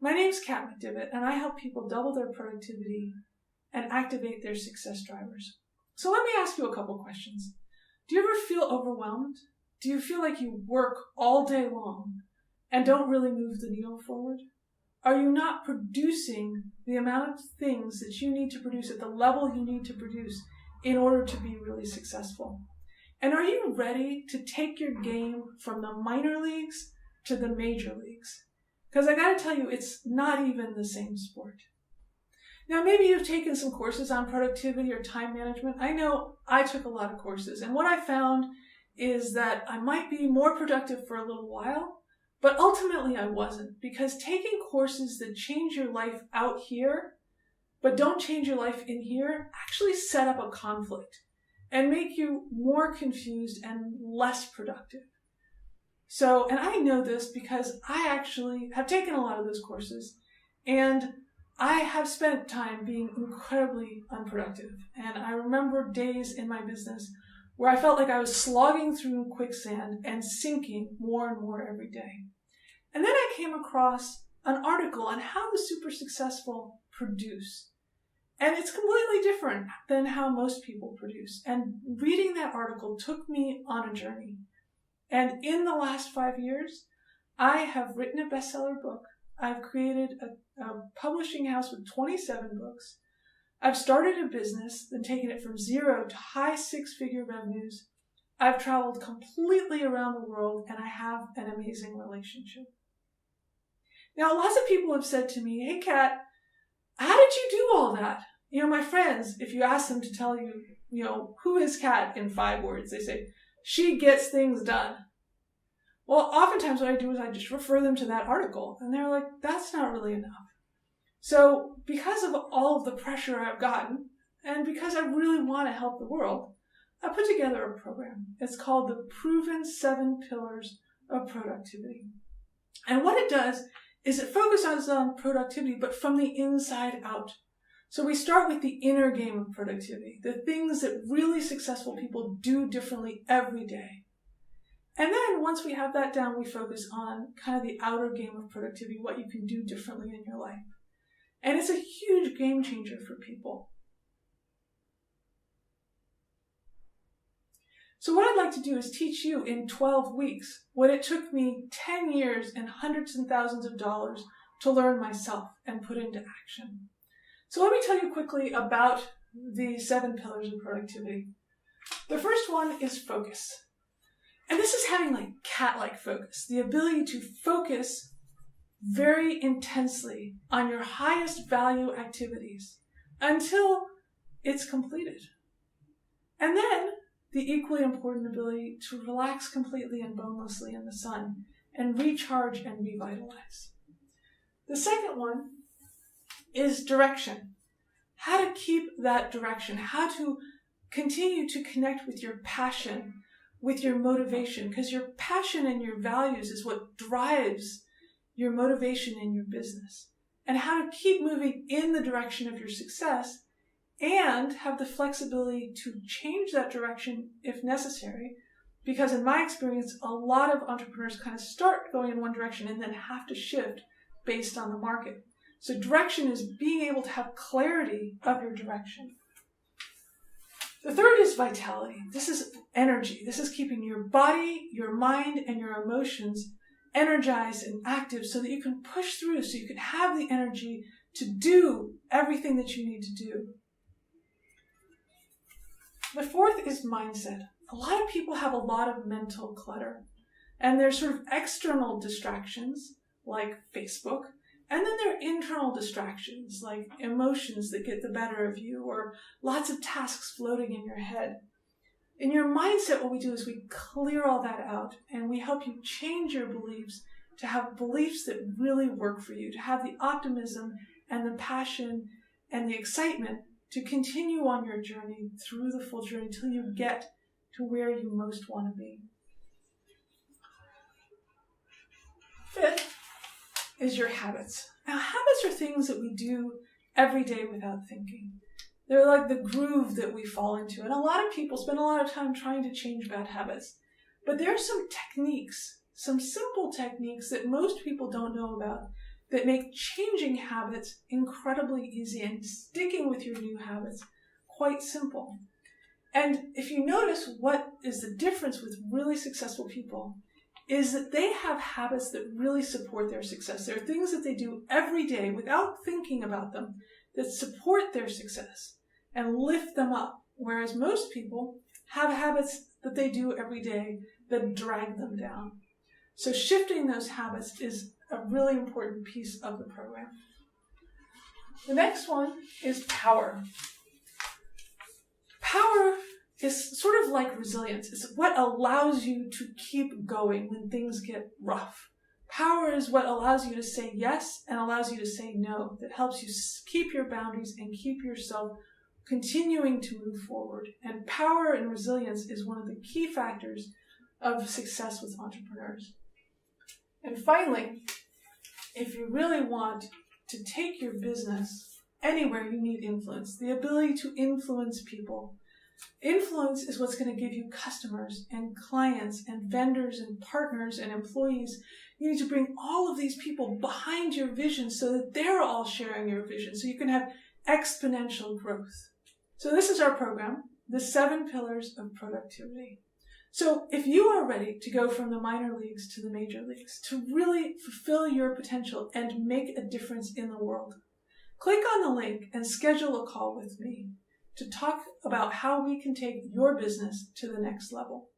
My name's Kat McDivitt, and I help people double their productivity and activate their success drivers. So let me ask you a couple questions. Do you ever feel overwhelmed? Do you feel like you work all day long and don't really move the needle forward? Are you not producing the amount of things that you need to produce at the level you need to produce in order to be really successful? And are you ready to take your game from the minor leagues to the major leagues? Because I gotta tell you, it's not even the same sport. Now, maybe you've taken some courses on productivity or time management. I know I took a lot of courses, and what I found is that I might be more productive for a little while, but ultimately I wasn't, because taking courses that change your life out here, but don't change your life in here, actually set up a conflict and make you more confused and less productive. So, and I know this because I actually have taken a lot of those courses, and I have spent time being incredibly unproductive. And I remember days in my business where I felt like I was slogging through quicksand and sinking more and more every day. And then I came across an article on how the super successful produce. And it's completely different than how most people produce. And reading that article took me on a journey. And in the last 5 years, I have written a bestseller book. I've created a publishing house with 27 books. I've started a business, then taken it from zero to high six-figure revenues. I've traveled completely around the world, and I have an amazing relationship. Now, lots of people have said to me, "Hey, Kat, how did you do all that?" My friends, if you ask them to tell you, who is Kat in 5 words, they say, "She gets things done." Well, oftentimes what I do is I just refer them to that article, and they're like, "That's not really enough." So because of all of the pressure I've gotten, and because I really want to help the world, I put together a program. It's called the Proven 7 Pillars of Productivity. And what it does is it focuses on productivity, but from the inside out. So we start with the inner game of productivity, the things that really successful people do differently every day. And then once we have that down, we focus on kind of the outer game of productivity, what you can do differently in your life. And it's a huge game changer for people. So what I'd like to do is teach you in 12 weeks what it took me 10 years and hundreds and thousands of dollars to learn myself and put into action. So let me tell you quickly about the 7 pillars of productivity. The first one is focus. And this is having cat-like focus, the ability to focus very intensely on your highest value activities until it's completed. And then the equally important ability to relax completely and bonelessly in the sun and recharge and revitalize. The second one is direction. How to keep that direction, how to continue to connect with your passion, with your motivation, because your passion and your values is what drives your motivation in your business, and how to keep moving in the direction of your success and have the flexibility to change that direction if necessary, because in my experience, a lot of entrepreneurs kind of start going in one direction and then have to shift based on the market. So direction is being able to have clarity of your direction. The third is vitality. This is energy. This is keeping your body, your mind, and your emotions energized and active so that you can push through, so you can have the energy to do everything that you need to do. The fourth is mindset. A lot of people have a lot of mental clutter, and there's sort of external distractions like Facebook, and then there are internal distractions like emotions that get the better of you, or lots of tasks floating in your head. In your mindset, what we do is we clear all that out, and we help you change your beliefs to have beliefs that really work for you, to have the optimism and the passion and the excitement to continue on your journey through the full journey until you get to where you most want to be. Fifth is your habits. Now, habits are things that we do every day without thinking. They're like the groove that we fall into. And a lot of people spend a lot of time trying to change bad habits. But there are some techniques, some simple techniques that most people don't know about that make changing habits incredibly easy and sticking with your new habits quite simple. And if you notice what is the difference with really successful people is that they have habits that really support their success. There are things that they do every day without thinking about them that support their success and lift them up, whereas most people have habits that they do every day that drag them down. So shifting those habits is a really important piece of the program. The next one is power. Power is sort of like resilience. It's what allows you to keep going when things get rough. Power is what allows you to say yes and allows you to say no, that helps you keep your boundaries and keep yourself continuing to move forward. And power and resilience is one of the key factors of success with entrepreneurs. And finally, if you really want to take your business anywhere, you need influence, the ability to influence people. Influence is what's going to give you customers and clients and vendors and partners and employees. You need to bring all of these people behind your vision so that they're all sharing your vision, so you can have exponential growth. So this is our program, the 7 Pillars of Productivity. So if you are ready to go from the minor leagues to the major leagues, to really fulfill your potential and make a difference in the world, click on the link and schedule a call with me to talk about how we can take your business to the next level.